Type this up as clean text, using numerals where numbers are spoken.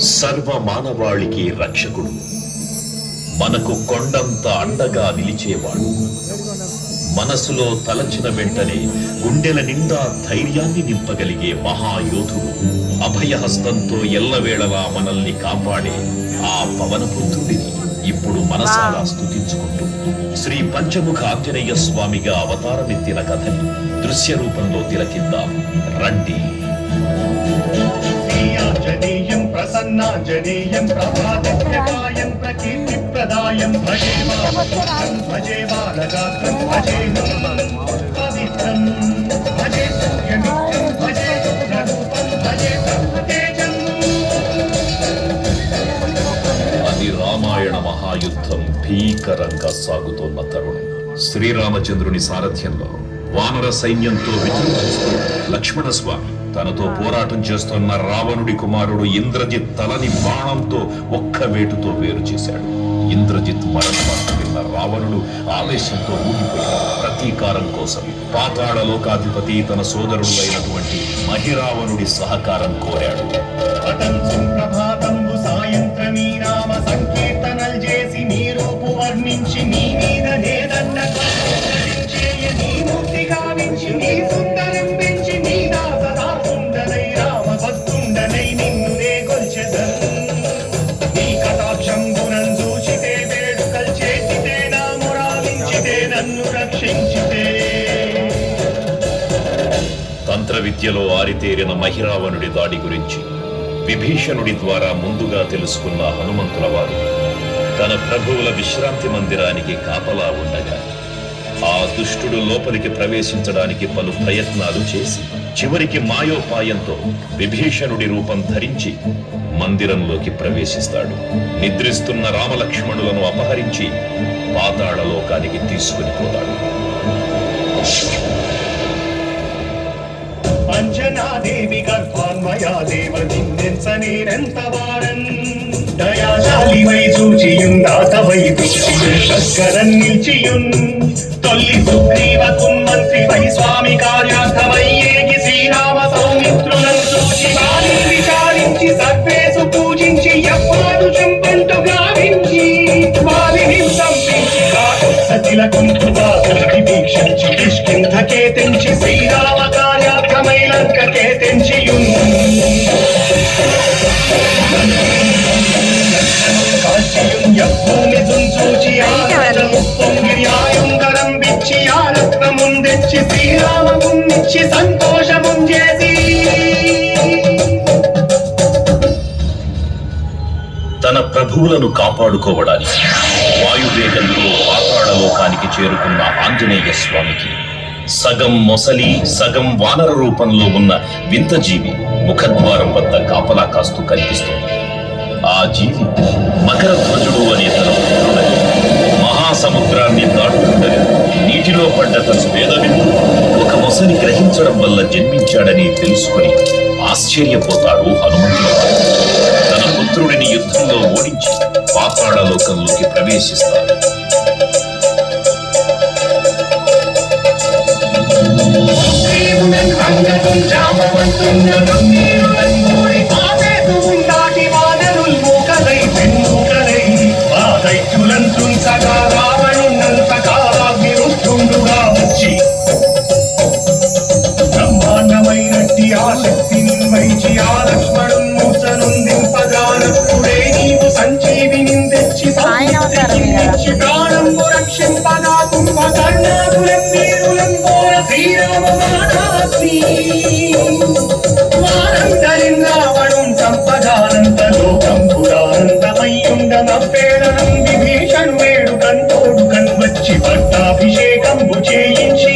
సర్వ మానవాళికి రక్షకుడు, మనకు కొండంత అండగా నిలిచేవాడు, మనసులో తలచిన వెంటనే గుండెల నిండా ధైర్యాన్ని నింపగలిగే మహాయోధుడు, అభయహస్తంతో ఎల్లవేళలా మనల్ని కాపాడే ఆ పవనపుత్రుడిని ఇప్పుడు మనసారా స్తుతించుకుంటూ శ్రీ పంచముఖ ఆంజనేయ స్వామిగా అవతారమెత్తిన కథని దృశ్య రూపంలో తిలకిద్దాం రండి. ఆంజనేయం ప్రసన్నాంజనేయం ప్రభాతప్రదాయం ప్రకీర్తిప్రదాయం భజే వామభద్రం భజే బాలగాత్రం భజే పవిత్రం భజే సూర్యమిత్రం భజే రుద్రరూపం భజే బ్రహ్మతేజం. అది రామాయణ మహాయుద్ధం భీకరంగా సాగుతోన్న తరుణం. శ్రీరామచంద్రుని సారథ్యంలో వానర సైన్యంతో విజృంభిస్తూ లక్ష్మణస్వామి తనతో పోరాటం చేస్తున్న రావణుడి కుమారుడు ఇంద్రజిత్ తలని బాణంతో ఒక్క వేటుతో వేరు చేశాడు. ఇంద్రజిత్ మరణవార్త విన్న రావణుడు ఆవేశంతో ఊగిపోయాడు. ప్రతీకారం కోసం పాతాళలోకాధిపతి తన సోదరుడు అయినటువంటి మహిరావణుడి సహకారం కోరాడు. సాయంత్రమీ నామ సంకీర్తనలు చేసి నీ రూపు వర్ణించి నీ మీద నేదన్న నీ మూర్తి గావించి నీ సుందరం పెంచి నీ దాసదాసుండనై రామ భక్తుండనై నిన్ను నే గొల్చెదన్. నీ కటాక్షంబునం చూచితే వేడుకల్ చేసితే నా మురాలించితే నన్ను రక్షించితే. తంత్ర విద్యలో ఆరితేరిన మహిరావణుడి దాడి గురించి విభీషణుడి ద్వారా ముందుగా తెలుసుకున్న హనుమంతుల వారు తన ప్రభువుల విశ్రాంతి మందిరానికి కాపలా ఉండగా ఆ దుష్టుడు లోపలికి ప్రవేశించడానికి పలు ప్రయత్నాలు చేసి చివరికి మాయోపాయంతో విభీషణుడి రూపం ధరించి మందిరంలోకి ప్రవేశిస్తాడు. నిద్రిస్తున్న రామలక్ష్మణులను అపహరించి పాతాళలోకానికి తీసుకుని పోతాడు. అంజనాదేవి గర్భాన్మయా దేవ నిన్నెంత వారన్ దయాశాలివై చూచియుందాతవై దూచియున్ నిల్చియున్ తొల్లి సుగ్రీవ కున్మంత్రివై స్వామి కార్యార్థమై ఏగి శ్రీరామ సౌమిత్రులను చూచి వారి విచారించి సర్వేసు పూజించి ఎవ్వాడు చెంపంటు గావించి వారిని సంపించి కాకు సతిల కుంకుగా దృష్టి వీక్షించి కిష్కింధకే తెంచి శ్రీరామ కార్యార్థమై లంకకే తెంచియున్ భూమి చుంచూచి ఆయుంగరం బిచ్చి ఆరత్నముందెచ్చి శ్రీరామముంచి సంతోషముంజేసి తన ప్రభువులను కాపాడుకోవడానికి వాయువేగంతో పాతాళలోకానికి చేరుకున్న ఆంజనేయ స్వామికి సగం మొసలి సగం వానర రూపంలో ఉన్న వింత జీవి ముఖద్వారం వద్ద కాపలా కాస్తూ కనిపిస్తోంది. ఆ జీవి మకర ధ్వజుడు అనే తన పుత్రుడని మహాసముద్రాన్ని దాటుతుండగా నీటిలో పడ్డ తన వేదవిందు ఒక మొసలి గ్రహించడం వల్ల జన్మించాడని తెలుసుకుని ఆశ్చర్యపోతాడు హనుమంతుడు. తన పుత్రుడిని యుద్ధంలో ఓడించి పాతాళలోకంలోకి ప్రవేశిస్తాడు. బ్రహ్మాండమైనట్టి ఆ శక్తిని వైచి ఆ లక్ష్మణున్ మూర్ఛనుందింపజానప్పుడే నీవు సంజీవిని తెచ్చి ప్రాణంబు రక్షింపగా కుంభకర్ణాదులం వీరులం కోర శ్రీరామ మానాస్మి వారందరిన్ రావణుం సంపదానంత లోకం పురానందమయ్యుండమప్పేళనం విభీషణు వేడు కంతోడు కన్వచ్చి పట్టాభిషేకంబు చేయించి